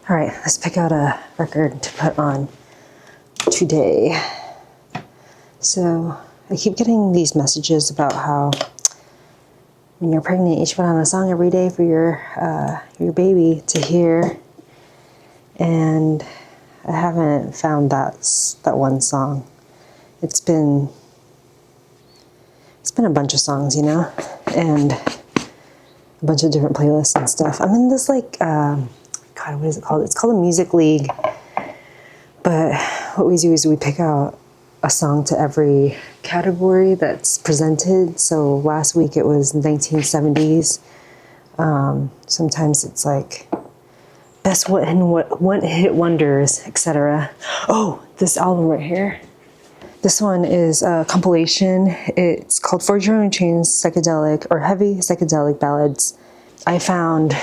All right, let's pick out a record to put on today. So I keep getting these messages about how when you're pregnant, you should put on a song every day for your baby to hear. And I haven't found that one song. It's been a bunch of songs, you know, and a bunch of different playlists and stuff. I'm in this God, what is it called? It's called a music league. But what we do is we pick out a song to every category that's presented. So last week it was 1970s. Sometimes it's like best one hit wonders, etc. Oh, this album right here. This one is a compilation. It's called Forge Your Own Chains Psychedelic or Heavy Psychedelic Ballads. I found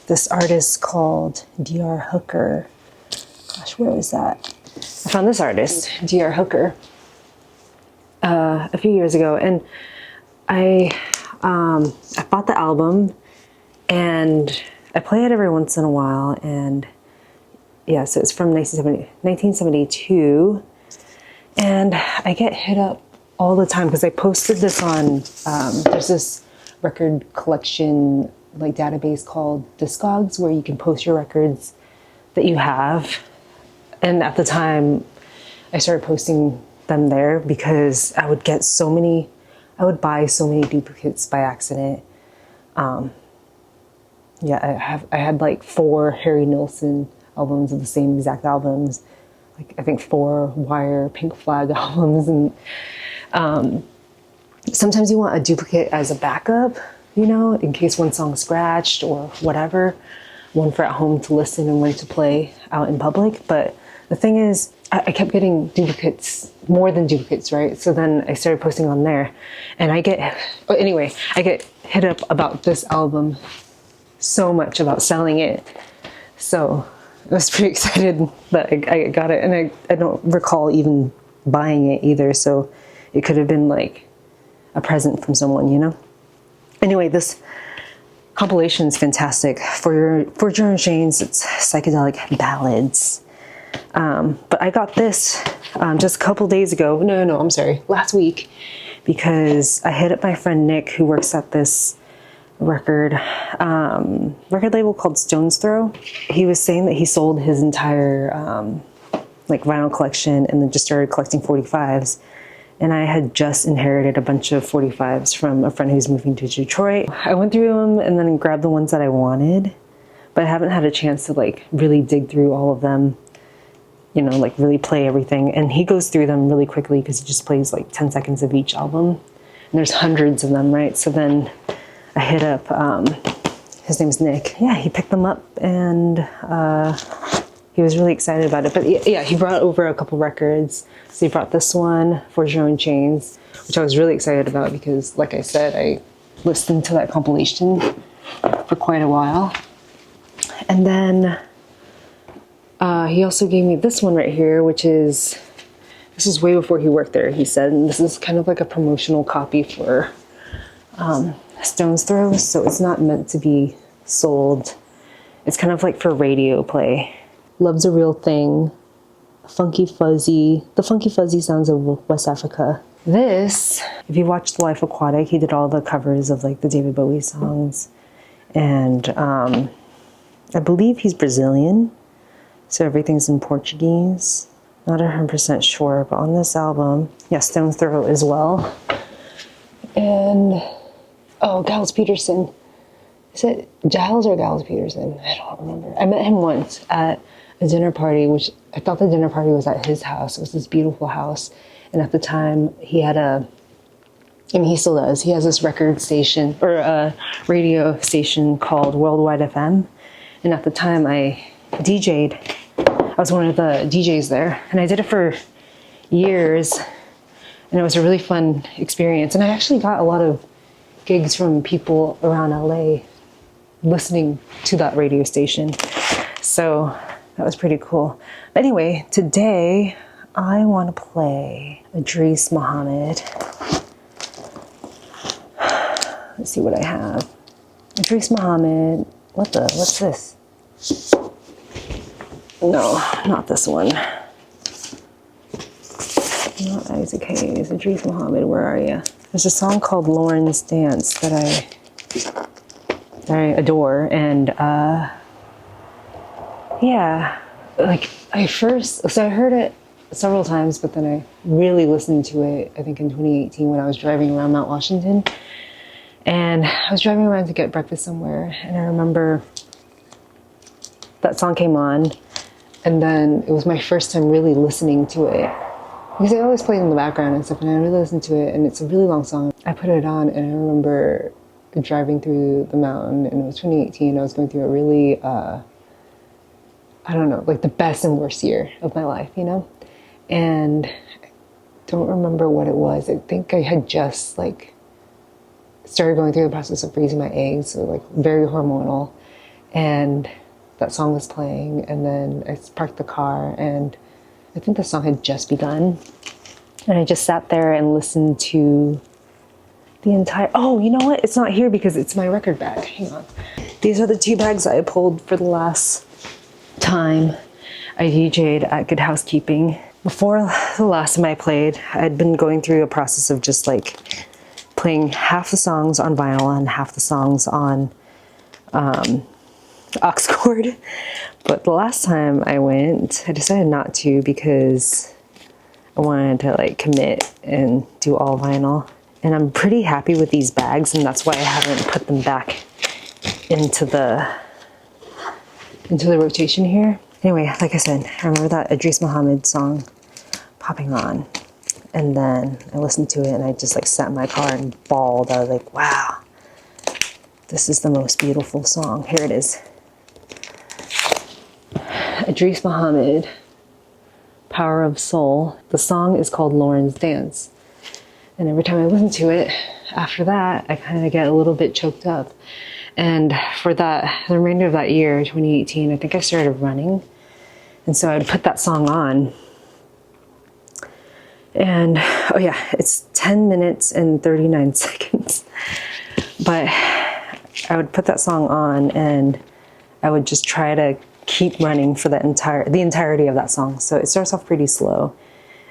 this artist called D.R. Hooker. Gosh, where is that? I found this artist, D.R. Hooker, a few years ago, and I bought the album, and I play it every once in a while, and yeah, so it's from 1972, and I get hit up all the time because I posted this on, there's this record collection like database called Discogs where you can post your records that you have. And at the time I started posting them there because I would buy so many duplicates by accident. I had like 4 Harry Nilsson albums of the same exact albums, like I think 4 Wire Pink Flag albums, and sometimes you want a duplicate as a backup, you know, in case one song's scratched or whatever, one for at home to listen and one to play out in public. But the thing is, I kept getting duplicates, more than duplicates, right? So then I started posting on there, and I get hit up about this album so much, about selling it. So I was pretty excited that I got it, and I don't recall even buying it either. So it could have been like a present from someone, you know? Anyway, this compilation is fantastic. For your own chains, it's psychedelic ballads. But I got this just a couple days ago. No, I'm sorry, last week, because I hit up my friend Nick, who works at this record label called Stone's Throw. He was saying that he sold his entire vinyl collection and then just started collecting 45s. And I had just inherited a bunch of 45s from a friend who's moving to Detroit. I went through them and then grabbed the ones that I wanted, but I haven't had a chance to like really dig through all of them, you know, like really play everything. And he goes through them really quickly because he just plays like 10 seconds of each album. And there's hundreds of them, right? So then I hit up, his name's Nick. Yeah, he picked them up, and he was really excited about it. But yeah, he brought over a couple records. So he brought this one, Forge Your Own Chains, which I was really excited about because, like I said, I listened to that compilation for quite a while. And then he also gave me this one right here, this is way before he worked there, he said, and this is kind of like a promotional copy for Stone's Throw, so it's not meant to be sold. It's kind of like for radio play. Love's a Real Thing, the funky fuzzy sounds of West Africa. This, if you watched Life Aquatic, he did all the covers of like the David Bowie songs, and I believe he's Brazilian, so everything's in Portuguese. Not 100% sure, but on this album, yeah, Stone's Throw as well. And Giles Peterson. Is it Giles or Giles Peterson? I don't remember. I met him once at a dinner party, which I thought the dinner party was at his house. It was this beautiful house. And at the time he had he still does, he has this record station or a radio station called Worldwide FM. And at the time I DJ'd. I was one of the DJs there, and I did it for years, and it was a really fun experience. And I actually got a lot of gigs from people around LA listening to that radio station. So that was pretty cool. But anyway, today I want to play Idris Muhammad. Let's see what I have. Idris Muhammad. What's this? No, not this one. Not Isaac Hayes. Idris Muhammad, where are you? There's a song called Lauren's Dance that I adore, and yeah, like I heard it several times, but then I really listened to it, I think in 2018 when I was driving around Mount Washington. And I was driving around to get breakfast somewhere, and I remember that song came on, and then it was my first time really listening to it. Because I always played in the background and stuff, and I really listened to it, and it's a really long song. I put it on, and I remember driving through the mountain, and it was 2018. I was going through a really, I don't know, like the best and worst year of my life, you know? And I don't remember what it was. I think I had just like started going through the process of freezing my eggs, so like very hormonal. And that song was playing, and then I parked the car, and I think the song had just begun. And I just sat there and listened to the entire, oh, you know what? It's not here because it's my record bag. Hang on. These are the 2 bags I pulled for the last time I DJ'd at Good Housekeeping. Before the last time I played, I'd been going through a process of just like playing half the songs on vinyl and half the songs on aux cord. But the last time I went, I decided not to because I wanted to like commit and do all vinyl. And I'm pretty happy with these bags, and that's why I haven't put them back into the rotation here. Anyway, like I said, I remember that Idris Muhammad song popping on, and then I listened to it, and I just like sat in my car and bawled. I was like, wow, this is the most beautiful song. Here it is. Idris Muhammad, Power of Soul. The song is called Lauren's Dance. And every time I listen to it, after that, I kind of get a little bit choked up. And for the remainder of that year, 2018, I think I started running. And so I would put that song on. And, oh yeah, it's 10 minutes and 39 seconds. But I would put that song on, and I would just try to keep running for the entirety of that song. So it starts off pretty slow,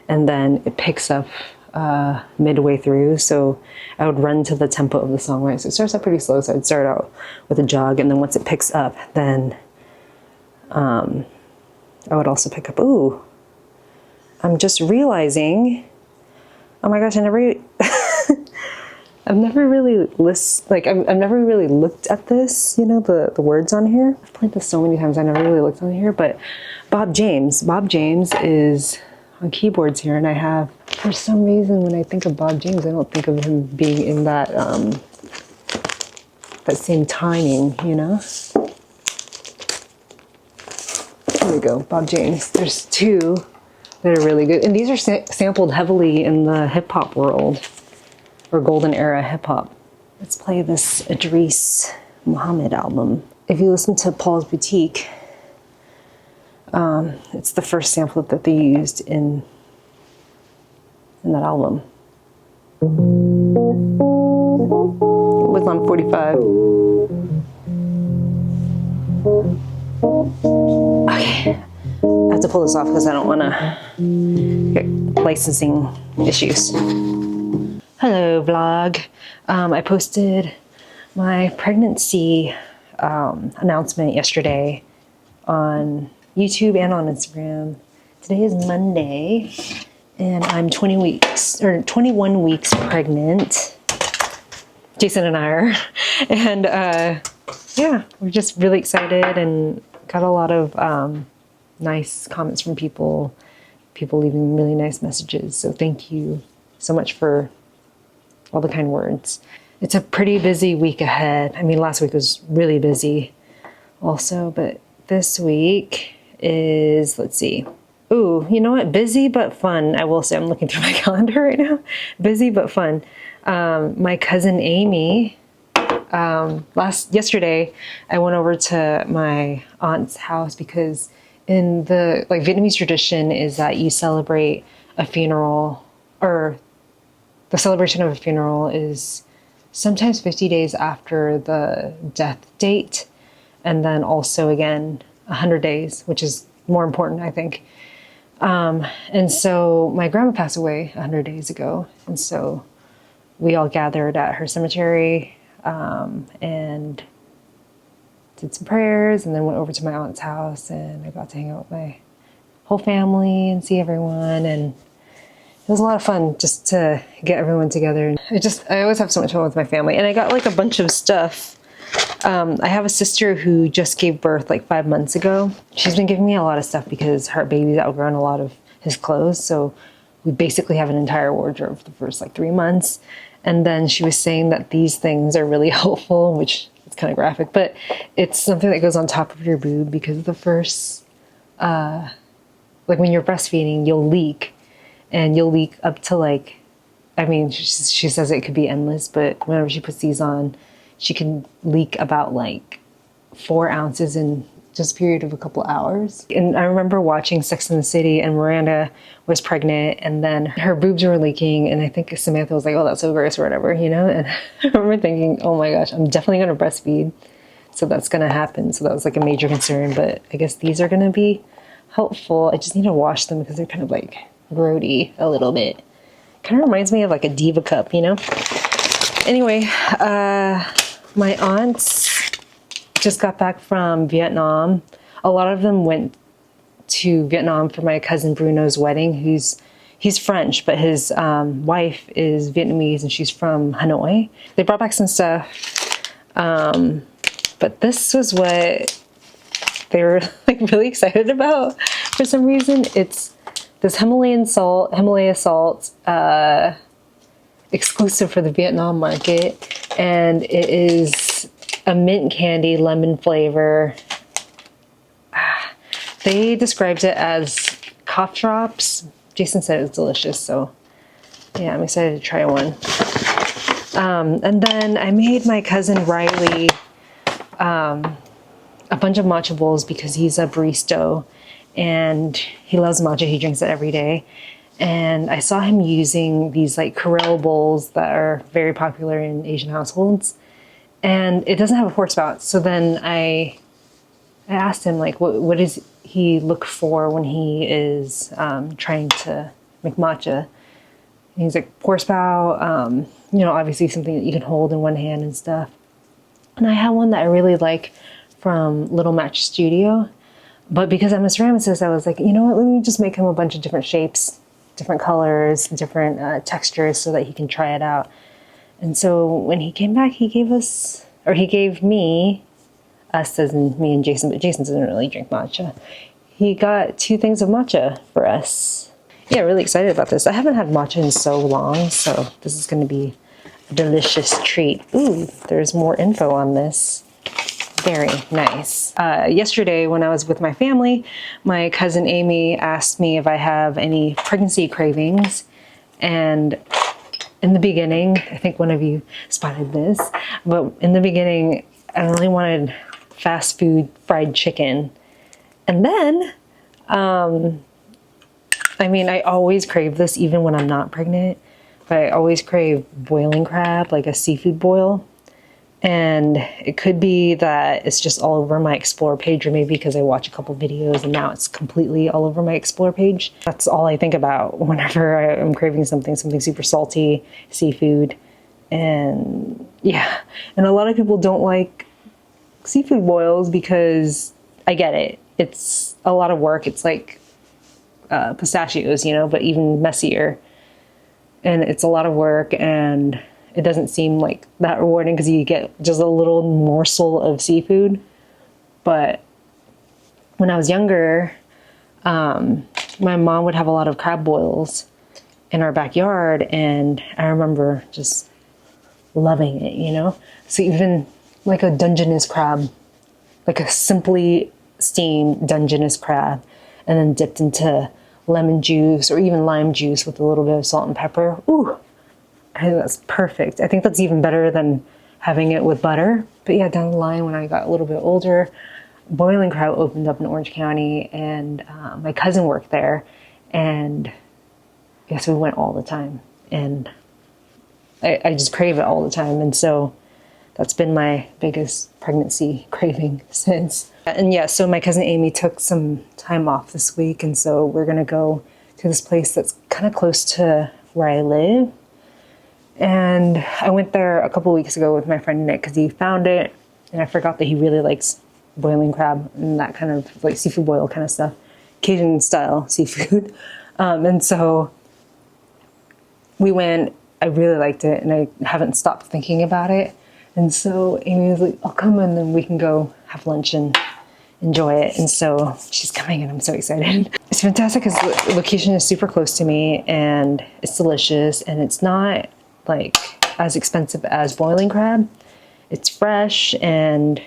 and then it picks up midway through. So I would run to the tempo of the song, right? So it starts out pretty slow. So I'd start out with a jog, and then once it picks up, then I would also pick up, ooh, I'm just realizing, oh my gosh, I've never really I've never really looked at this, you know, the words on here. I've played this so many times, I never really looked on here, but Bob James is on keyboards here, and I have, for some reason, when I think of Bob James, I don't think of him being in that that same timing, you know? Here we go, Bob James. There's 2 that are really good, and these are sampled heavily in the hip-hop world, or golden era hip-hop. Let's play this Idris Muhammad album. If you listen to Paul's Boutique, it's the first sample that they used in that album. It was on 45. Okay, I have to pull this off because I don't want to get licensing issues. Hello, vlog. I posted my pregnancy announcement yesterday on YouTube and on Instagram. Today is Monday, and I'm 21 weeks pregnant. Jason and I are, and yeah, we're just really excited and got a lot of nice comments from people leaving really nice messages. So thank you so much for all the kind words. It's a pretty busy week ahead. I mean, last week was really busy also, but this week is, let's see. Ooh, you know what? Busy but fun. I will say, I'm looking through my calendar right now. Busy but fun. My cousin Amy, yesterday, I went over to my aunt's house because in the Vietnamese tradition is that you celebrate a funeral, or the celebration of a funeral is sometimes 50 days after the death date, and then also again 100 days, which is more important, I think. And so my grandma passed away 100 days ago. And so we all gathered at her cemetery and did some prayers, and then went over to my aunt's house, and I got to hang out with my whole family and see everyone. And it was a lot of fun just to get everyone together. And I always have so much fun with my family. And I got like a bunch of stuff. I have a sister who just gave birth like 5 months ago. She's been giving me a lot of stuff because her baby's outgrown a lot of his clothes. So we basically have an entire wardrobe for the first like 3 months. And then she was saying that these things are really helpful, which is kind of graphic, but it's something that goes on top of your boob because the first, like when you're breastfeeding, you'll leak, and you'll leak up to like, I mean, she says it could be endless, but whenever she puts these on, she can leak about like 4 ounces in just a period of a couple hours. And I remember watching Sex and the City, and Miranda was pregnant, and then her boobs were leaking, and I think Samantha was like, oh, that's so gross or whatever, you know? And I remember thinking, oh my gosh, I'm definitely gonna breastfeed, so that's gonna happen. So that was like a major concern, but I guess these are gonna be helpful. I just need to wash them because they're kind of like grody a little bit. Kind of reminds me of like a Diva cup, you know? Anyway, my aunts just got back from Vietnam. A lot of them went to Vietnam for my cousin Bruno's wedding. He's French, but his wife is Vietnamese, and she's from Hanoi. They brought back some stuff, but this was what they were like really excited about for some reason. It's this Himalaya salt, exclusive for the Vietnam market, and it is a mint candy lemon flavor. They described it as cough drops. Jason said it was delicious, so yeah, I'm excited to try one. And then I made my cousin Riley a bunch of matcha bowls because he's a barista and he loves matcha. He drinks it every day. And I saw him using these like Corelle bowls that are very popular in Asian households. And it doesn't have a pour spout. So then I asked him, like, what does he look for when he is trying to make matcha? And he's like, pour spout, you know, obviously something that you can hold in one hand and stuff. And I had one that I really like from Little Match Studio. But because I'm a ceramicist, I was like, you know what, let me just make him a bunch of different shapes, different colors, different textures so that he can try it out. And so when he came back, he gave me, us as in me and Jason, but Jason doesn't really drink matcha. He got 2 things of matcha for us. Yeah, really excited about this. I haven't had matcha in so long, so this is going to be a delicious treat. Ooh, there's more info on this. Very nice. Yesterday when I was with my family, my cousin Amy asked me if I have any pregnancy cravings. And in the beginning, I think one of you spotted this, but in the beginning, I really wanted fast food fried chicken. And then, I mean, I always crave this even when I'm not pregnant, but I always crave boiling crab, like a seafood boil. And it could be that it's just all over my Explore page, or maybe because I watch a couple videos and now it's completely all over my Explore page. That's all I think about whenever I'm craving something super salty, seafood. And yeah, and a lot of people don't like seafood boils because I get it. It's a lot of work. It's like pistachios, you know, but even messier. And it's a lot of work, and it doesn't seem like that rewarding because you get just a little morsel of seafood. But when I was younger, my mom would have a lot of crab boils in our backyard, and I remember just loving it, you know? So even like a Dungeness crab, like a simply steamed Dungeness crab, and then dipped into lemon juice or even lime juice with a little bit of salt and pepper. Ooh, I think that's perfect. I think that's even better than having it with butter. But yeah, down the line when I got a little bit older, Boiling Crab opened up in Orange County, and my cousin worked there, and yes, we went all the time, and I just crave it all the time. And so that's been my biggest pregnancy craving since. And yeah, so my cousin Amy took some time off this week, and so we're gonna go to this place that's kind of close to where I live. And I went there a couple weeks ago with my friend Nick because he found it, and I forgot that he really likes boiling crab and that kind of like seafood boil kind of stuff, Cajun style seafood. And so we went. I really liked it, and I haven't stopped thinking about it. And so Amy was like, "I'll come and then we can go have lunch and enjoy it." And so she's coming, and I'm so excited. It's fantastic because the location is super close to me, and it's delicious, and it's not like as expensive as boiling crab. It's fresh, and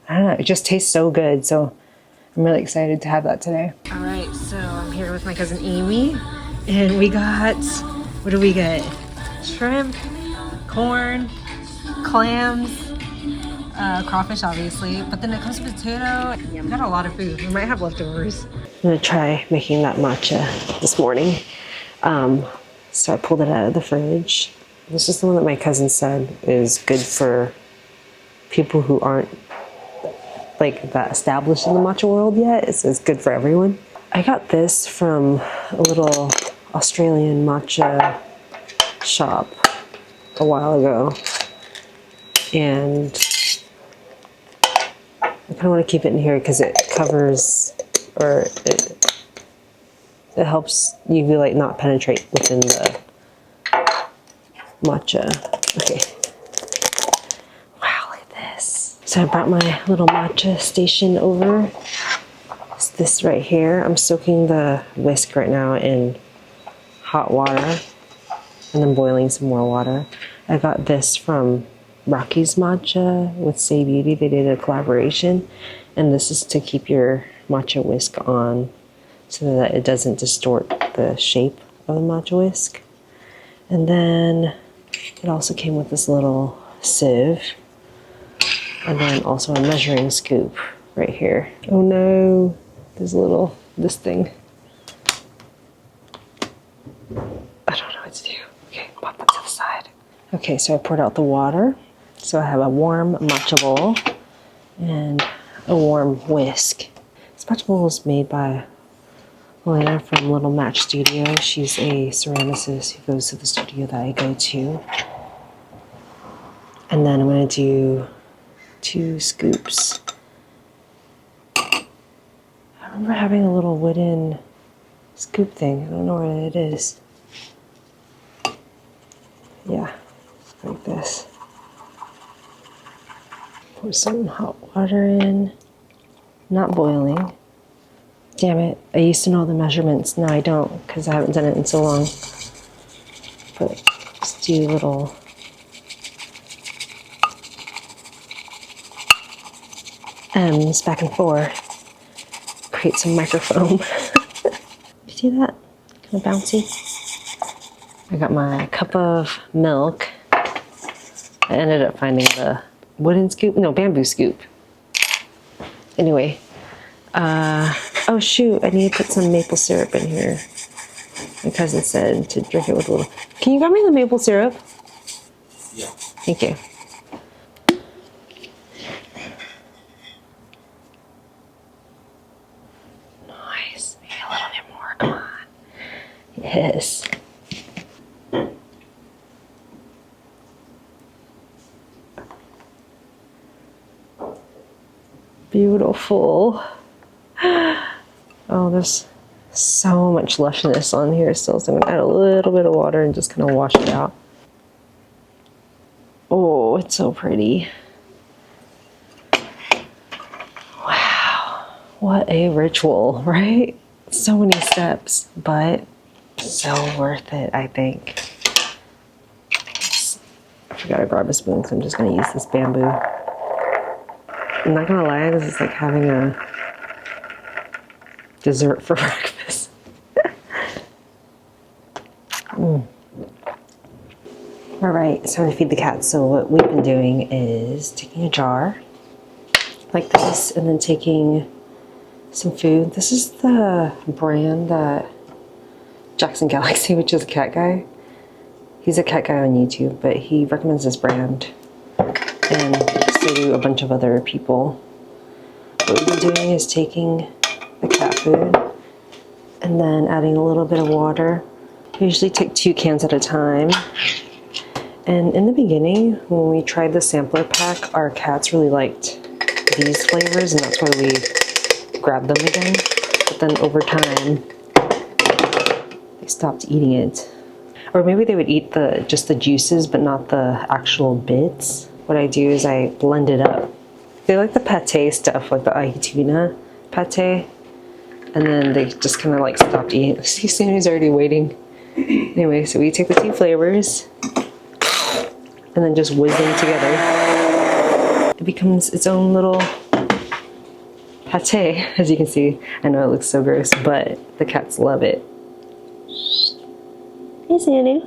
I don't know, it just tastes so good. So I'm really excited to have that today. All right, so I'm here with my cousin Amy, and we got, what do we get? Shrimp, corn, clams, crawfish obviously, but then it comes to potato. Yeah, we got a lot of food. We might have leftovers. I'm gonna try making that matcha this morning. So I pulled it out of the fridge. This is the one that my cousin said is good for people who aren't like that established in the matcha world yet. It says good for everyone. I got this from a little Australian matcha shop a while ago, and I kind of want to keep it in here because it covers, or it helps UV light not penetrate within the matcha. Okay. Wow, look at this. So I brought my little matcha station over. It's this right here. I'm soaking the whisk right now in hot water and then boiling some more water. I got this from Rocky's Matcha with Say Beauty. They did a collaboration, and this is to keep your matcha whisk on so that it doesn't distort the shape of the matcha whisk. And then it also came with this little sieve, and then also a measuring scoop right here. Oh no, there's this thing. I don't know what to do. Okay, pop that to the side. Okay, so I poured out the water. So I have a warm matcha bowl and a warm whisk. This matcha bowl is made by Elena from Little Match Studio. She's a ceramicist who goes to the studio that I go to. And then I'm going to do 2 scoops. I remember having a little wooden scoop thing. I don't know where it is. Yeah, like this. Pour some hot water in. Not boiling. Damn it, I used to know the measurements. Now I don't, because I haven't done it in so long. But just do little M's back and forth. Create some microfoam. You see that? Kind of bouncy. I got my cup of milk. I ended up finding the wooden scoop, no, bamboo scoop. Anyway, oh shoot, I need to put some maple syrup in here. My cousin said to drink it with a little. Can you grab me the maple syrup? Yeah. Thank you. Nice. Maybe a little bit more. Come on. Yes. Beautiful. Oh, there's so much lushness on here still, so I'm gonna add a little bit of water and just kind of wash it out. Oh, it's so pretty. Wow, what a ritual, right? So many steps, but so worth it, I think. I forgot to grab a spoon, so I'm just gonna use this bamboo. I'm not gonna lie, this is like having a dessert for breakfast. All right, so I'm gonna feed the cats. So what we've been doing is taking a jar like this and then taking some food. This is the brand that Jackson Galaxy, which is a cat guy. He's a cat guy on YouTube, but he recommends this brand. And so do a bunch of other people. What we're doing is taking the cat food and then adding a little bit of water. I usually take 2 cans at a time. And in the beginning, when we tried the sampler pack, our cats really liked these flavors, and that's why we grabbed them again. But then over time, they stopped eating it. Or maybe they would eat just the juices, but not the actual bits. What I do is I blend it up. They like the pate stuff, like the ahi tuna pate. And then they just kind of like stopped eating. See, Sammy's already waiting. Anyway, so we take the 2 flavors and then just whiz them together. It becomes its own little pate, as you can see. I know it looks so gross, but the cats love it. Hey, Sandy.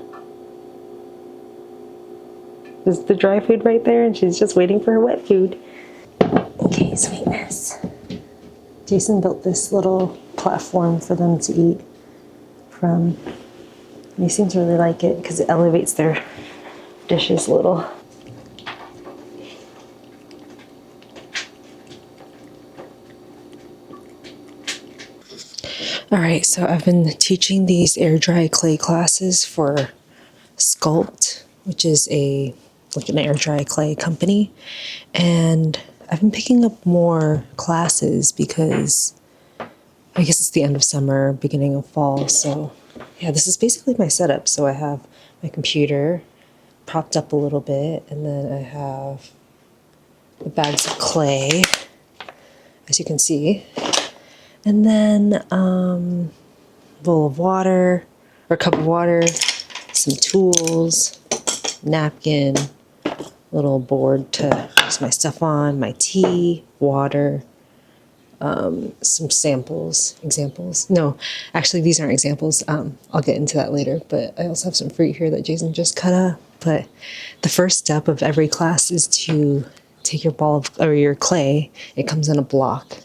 There's the dry food right there, and she's just waiting for her wet food. Okay, sweetness. Jason built this little platform for them to eat from. And he seems to really like it because it elevates their dishes a little. All right, so I've been teaching these air dry clay classes for Sculpt, which is like an air dry clay company, and I've been picking up more classes because I guess it's the end of summer, beginning of fall. So yeah, this is basically my setup. So I have my computer propped up a little bit, and then I have the bags of clay, as you can see, and then a bowl of water, or a cup of water, some tools, napkin, little board to place my stuff on, my tea, water, some examples. No, actually these aren't examples. I'll get into that later, but I also have some fruit here that Jason just cut up. But the first step of every class is to take your your clay. It comes in a block,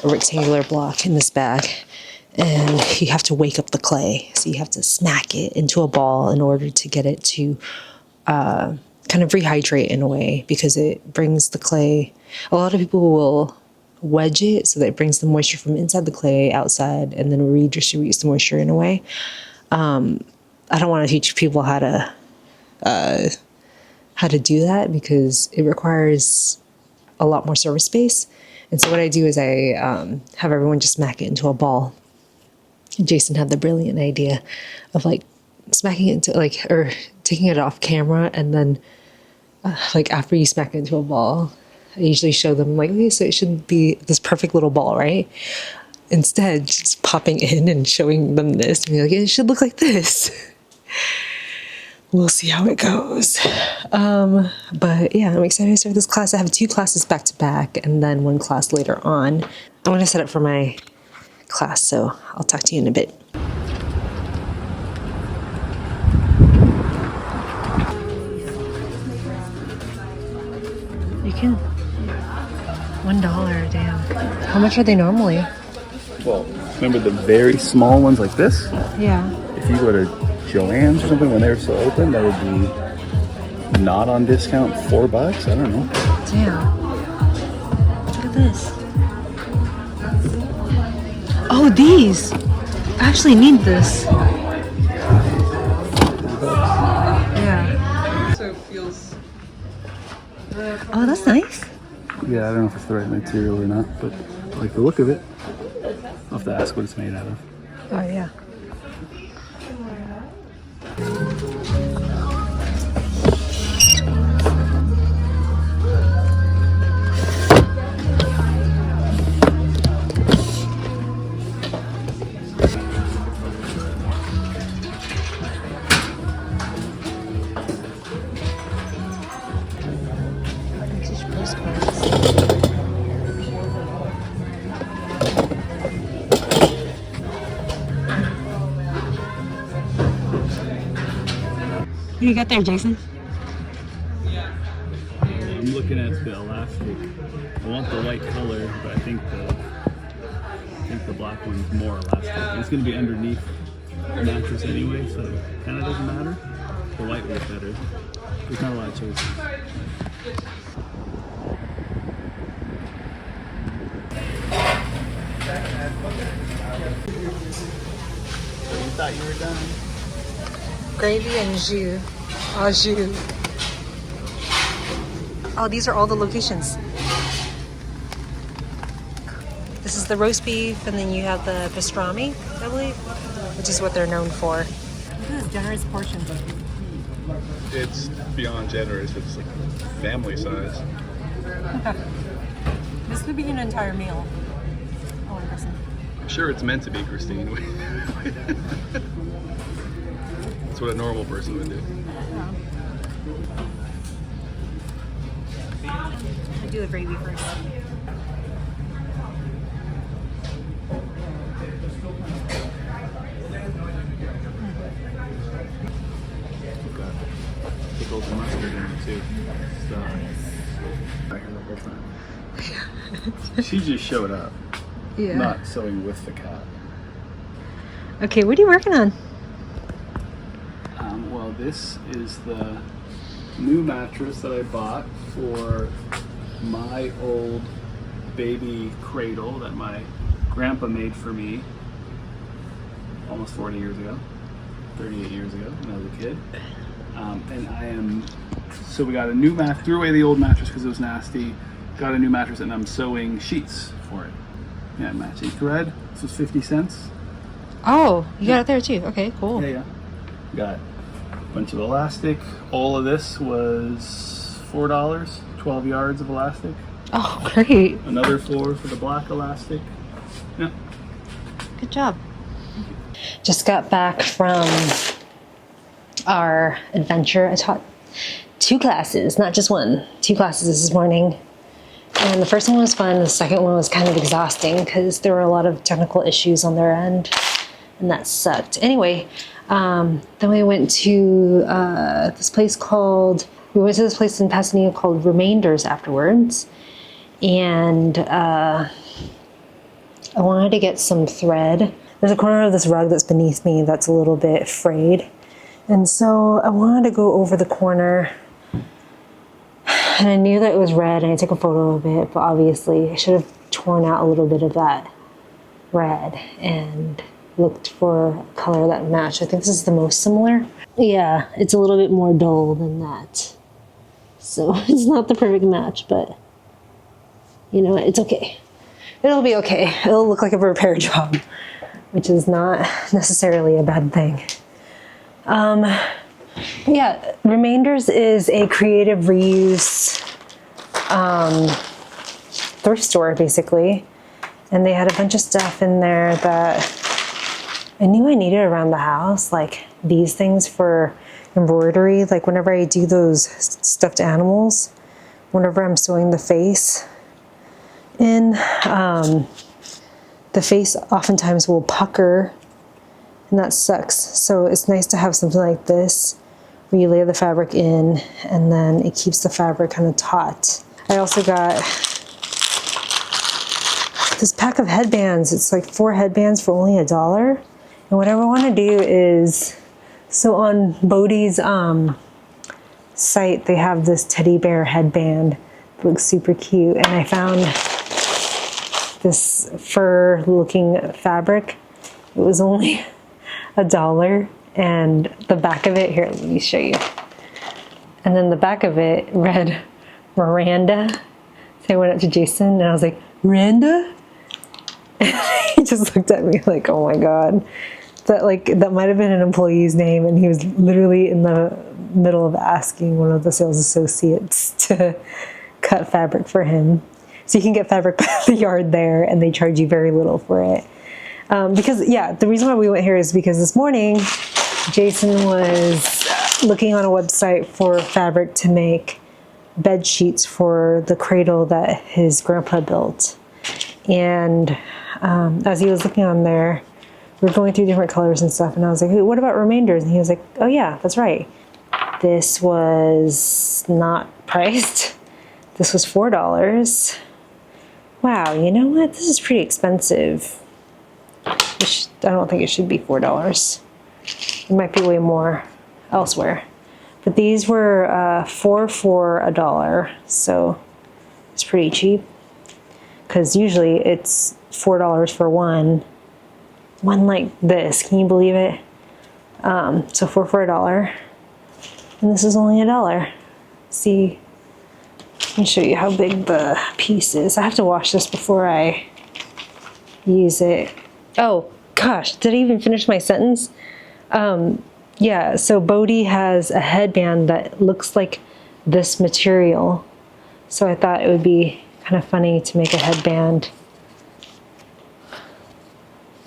a rectangular block in this bag, and you have to wake up the clay. So you have to smack it into a ball in order to get it to kind of rehydrate in a way, because it brings the clay. A lot of people will wedge it so that it brings the moisture from inside the clay outside and then redistributes the moisture in a way. I don't want to teach people how to do that because it requires a lot more surface space. And so what I do is I have everyone just smack it into a ball. Jason had the brilliant idea of like smacking it into or taking it off camera, and then after you smack it into a ball, I usually show them okay, so it should be this perfect little ball, right? Instead, just popping in and showing them this and be like, it should look like this. We'll see how it goes. But yeah, I'm excited to start this class. I have 2 classes back to back and then 1 class later on. I want to set up for my class, so I'll talk to you in a bit. You can. $1, damn. How much are they normally? Well, remember the very small ones like this? Yeah. If you go to Joann's or something when they're still open, that would be not on discount, $4. I don't know. Damn. Look at this. Oh, these. I actually need this. Yeah. So it feels. Oh, that's nice. Yeah, I don't know if it's the right material or not, but I like the look of it. I'll have to ask what it's made out of. Oh, yeah. What do you got there, Jason? I'm looking at the elastic. I want the white color, but I think the black one's more elastic. It's going to be underneath the mattress anyway, so it kind of doesn't matter. The white was better. There's not a lot of choices. So you thought you were done? Gravy and jus. Au jus. Oh, these are all the locations. This is the roast beef, and then you have the pastrami, I believe, which is what they're known for. Look at this generous portions of beef. It's beyond generous. It's like family size. This could be an entire meal. Oh, one person. I'm sure it's meant to be, Christine. That's what a normal person would do. I do the gravy first. Got pickles and mustard in it too. So, she just showed up, Yeah. not sewing with the cat. Okay, what are you working on? Well, this is the new mattress that I bought for my old baby cradle that my grandpa made for me almost 40 years ago, 38 years ago when I was a kid. So we got a new mattress, threw away the old mattress because it was nasty, got a new mattress, and I'm sewing sheets for it. Yeah, matching thread. This was 50 cents. Oh, you got it there too. Okay, cool. Yeah. Got a bunch of elastic. All of this was $4, 12 yards of elastic. Oh, great. Another 4 for the black elastic. Yeah. Good job. Just got back from our adventure. I taught 2 classes, not just one. 2 classes this morning. And the first one was fun. The second one was kind of exhausting because there were a lot of technical issues on their end. And that sucked. Anyway, then we went to this place in Pasadena called Remainders afterwards. And I wanted to get some thread. There's a corner of this rug that's beneath me that's a little bit frayed. And so I wanted to go over the corner. And I knew that it was red, and I took a photo of it, but obviously I should have torn out a little bit of that red and looked for a color that matched. I think this is the most similar. Yeah, it's a little bit more dull than that. So it's not the perfect match, but you know, it's okay. It'll be okay. It'll look like a repair job, which is not necessarily a bad thing. Yeah, Remainders is a creative reuse thrift store, basically. And they had a bunch of stuff in there that I knew I needed around the house, like these things for embroidery. Like whenever I do those stuffed animals, whenever I'm sewing the face in, the face oftentimes will pucker, and that sucks. So it's nice to have something like this where you lay the fabric in and then it keeps the fabric kind of taut. I also got this pack of headbands. It's like 4 headbands for only $1. And what I want to do is, so on Bodhi's site, they have this teddy bear headband that looks super cute. And I found this fur looking fabric. It was only $1. And the back of it, here, let me show you. And then the back of it read Miranda. So I went up to Jason and I was like, Miranda? And he just looked at me like, oh my God. That might have been an employee's name, and he was literally in the middle of asking one of the sales associates to cut fabric for him. So you can get fabric by the yard there, and they charge you very little for it. Because, yeah, the reason why we went here is because this morning, Jason was looking on a website for fabric to make bed sheets for the cradle that his grandpa built. And as he was looking on there, we were going through different colors and stuff, and I was like, hey, what about Remainders? And he was like, oh yeah, that's right. This was not priced. This was $4. Wow, you know what? This is pretty expensive. I don't think it should be $4. It might be way more elsewhere. But these were 4 for $1, so it's pretty cheap. because usually it's $4 for one like this. Can you believe it? So four for $1, and this is only $1. See, let me show you how big the piece is. I have to wash this before I use it. Oh gosh, did I even finish my sentence? Yeah, so Bodhi has a headband that looks like this material. So I thought it would be kind of funny to make a headband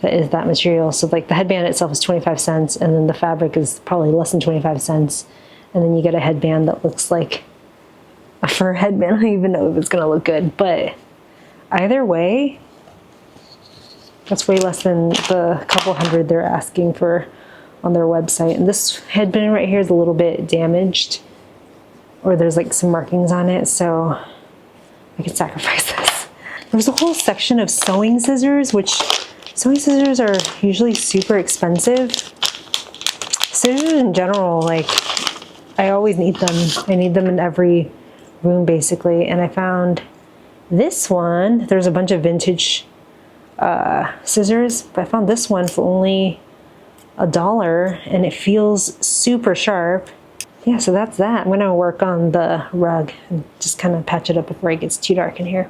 that is that material. So like the headband itself is 25 cents, and then the fabric is probably less than 25 cents. And then you get a headband that looks like a fur headband. I don't even know if it's gonna look good, but either way, that's way less than the couple hundred they're asking for on their website. And this headband right here is a little bit damaged, or there's like some markings on it, so I could sacrifice this. There's a whole section of sewing scissors, which sewing scissors are usually super expensive. Scissors in general, like, I always need them. I need them in every room basically. And I found this one. There's a bunch of vintage scissors, but I found this one for only $1, and it feels super sharp. Yeah, so that's that. I'm gonna work on the rug and just kind of patch it up before it gets too dark in here.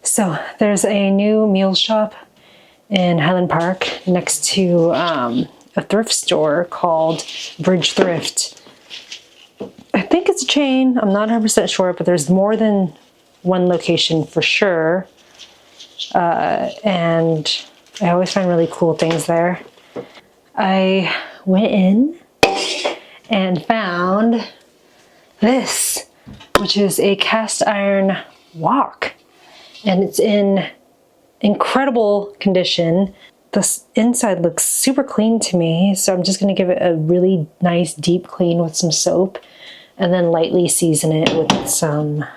So there's a new meal shop in Highland Park next to a thrift store called Bridge Thrift. I think it's a chain. I'm not 100% sure, but there's more than one location for sure. And I always find really cool things there. I went in and found this, which is a cast iron wok, and it's in incredible condition. The inside looks super clean to me, so I'm just gonna give it a really nice deep clean with some soap, and then lightly season it with probably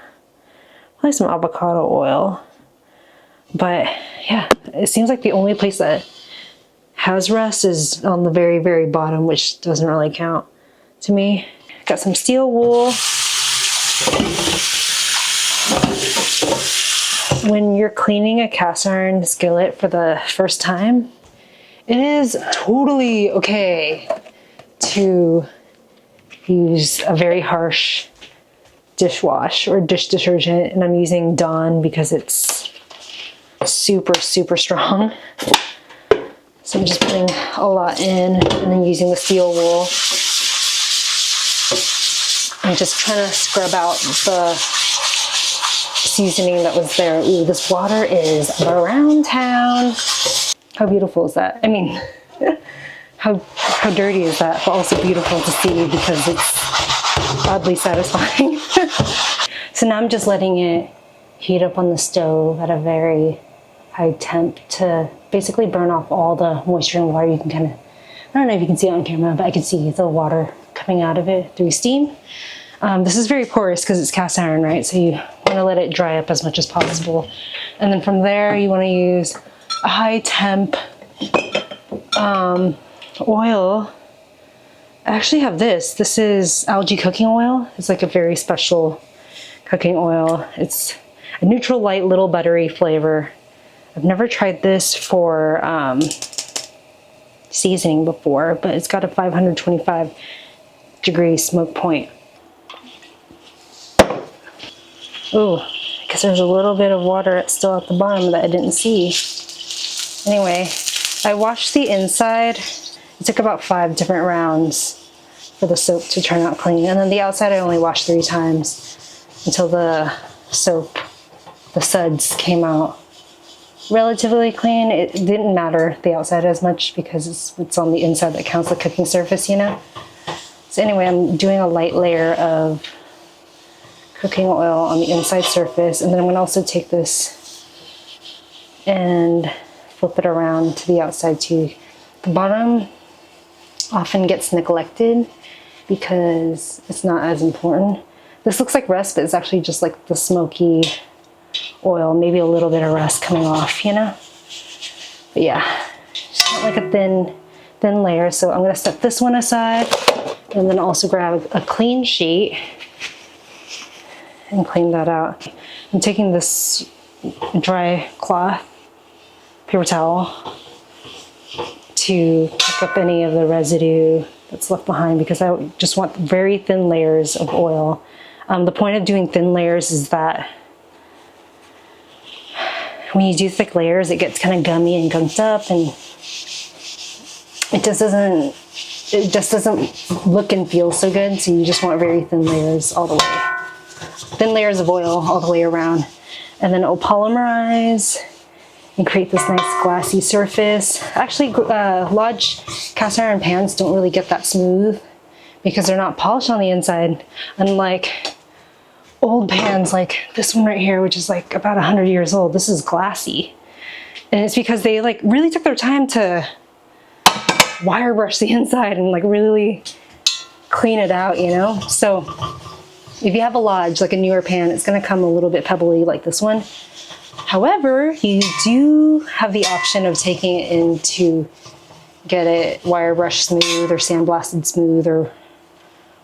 some avocado oil. But yeah, it seems like the only place that has rust is on the very, very bottom, which doesn't really count to me. Got some steel wool. When you're cleaning a cast iron skillet for the first time, it is totally okay to use a very harsh dishwash or dish detergent, and I'm using Dawn because it's super, super strong. So I'm just putting a lot in and then using the steel wool and just trying to scrub out the seasoning that was there. Ooh, this water is around town. How beautiful is that? I mean, how dirty is that, but also beautiful to see because it's oddly satisfying. So now I'm just letting it heat up on the stove at a very high temp to basically burn off all the moisture and water. You can kind of, I don't know if you can see it on camera, but I can see the water coming out of it through steam. This is very porous because it's cast iron, right? So you want to let it dry up as much as possible. And then from there, you want to use a high temp oil. I actually have this. This is algae cooking oil. It's like a very special cooking oil. It's a neutral, light, little buttery flavor. I've never tried this for seasoning before, but it's got a 525-degree smoke point. Ooh, because there's a little bit of water still at the bottom that I didn't see. Anyway, I washed the inside. It took about 5 different rounds for the soap to turn out clean. And then the outside I only washed 3 times until the soap, the suds came out relatively clean. It didn't matter the outside as much because it's on the inside that counts, the cooking surface, you know? So anyway, I'm doing a light layer of cooking oil on the inside surface, and then I'm gonna also take this and flip it around to the outside too. The bottom often gets neglected because it's not as important. This looks like rust, but it's actually just like the smoky oil, maybe a little bit of rust coming off, you know? But yeah, just got like a thin layer. So I'm gonna set this one aside and then also grab a clean sheet and clean that out. I'm taking this dry cloth, paper towel, to pick up any of the residue that's left behind because I just want very thin layers of oil. The point of doing thin layers is that when you do thick layers, it gets kind of gummy and gunked up, and it just doesn't look and feel so good. So you just want very thin layers all the way. Thin layers of oil all the way around. And then it'll polymerize and create this nice glassy surface. Actually, Lodge cast iron pans don't really get that smooth because they're not polished on the inside, unlike old pans like this one right here, which is like about 100 years old. This is glassy. And it's because they like really took their time to wire brush the inside and like really clean it out, you know? So if you have a Lodge, like a newer pan, it's gonna come a little bit pebbly like this one. However, you do have the option of taking it in to get it wire brush smooth or sandblasted smooth or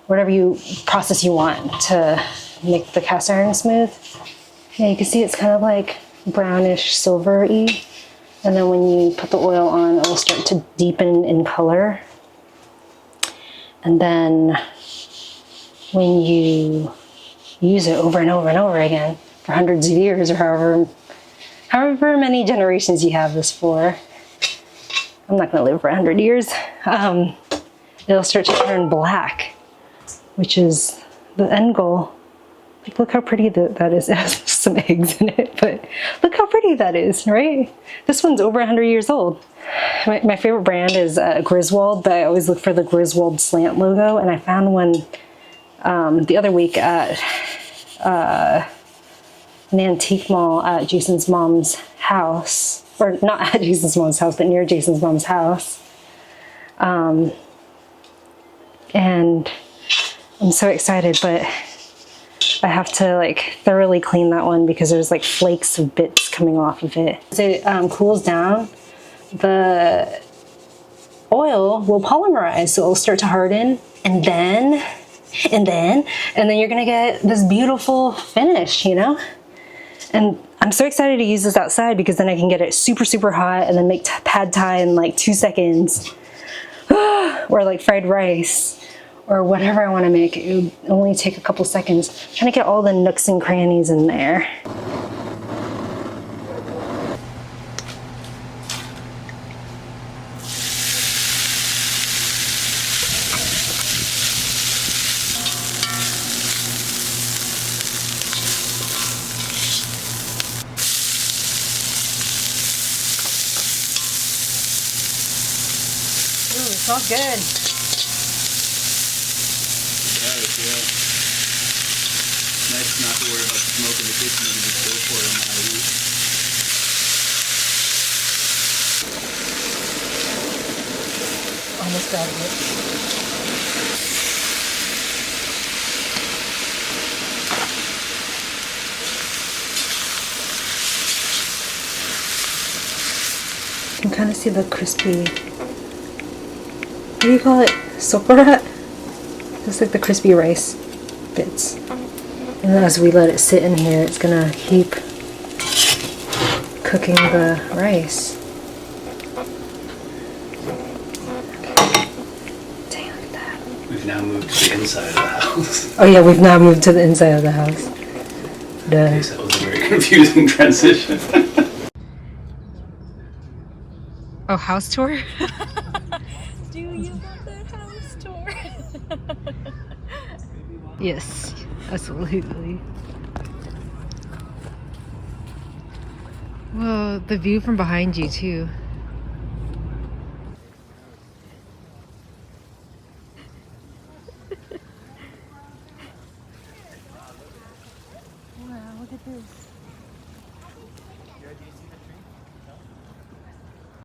whatever process you want to make the cast iron smooth. Yeah, you can see it's kind of like brownish silvery. And then when you put the oil on, it will start to deepen in color. And then when you use it over and over and over again for hundreds of years or however many generations you have this for, I'm not gonna live for 100 years, it'll start to turn black, which is the end goal. Like, look how pretty that is. It has some eggs in it, but look how pretty that is, right? This one's over 100 years old. My favorite brand is Griswold, but I always look for the Griswold slant logo, and I found one the other week at an antique mall at Jason's mom's house, or not at Jason's mom's house, but near Jason's mom's house. And I'm so excited, but I have to like thoroughly clean that one because there's like flakes of bits coming off of it. As it cools down, the oil will polymerize, so it'll start to harden, and then you're gonna get this beautiful finish, you know? And I'm so excited to use this outside because then I can get it super, super hot and then make pad thai in like 2 seconds. Or like fried rice or whatever I want to make. It would only take a couple seconds. I'm trying to get all the nooks and crannies in there. Ooh, it smells good. Yeah. Nice not to worry about the smoke in the kitchen and just go for it on the high heat. Almost grabbed it. You can kind of see the crispy, what do you call it? Sokorat? It's like the crispy rice bits. And as we let it sit in here, it's gonna keep cooking the rice. Dang, look at that. We've now moved to the inside of the house. Oh yeah, we've now moved to the inside of the house. Duh. Okay, so that was a very confusing transition. Oh, house tour? Do you want that house tour? Yes, absolutely. Whoa, the view from behind you too. Wow, look at this.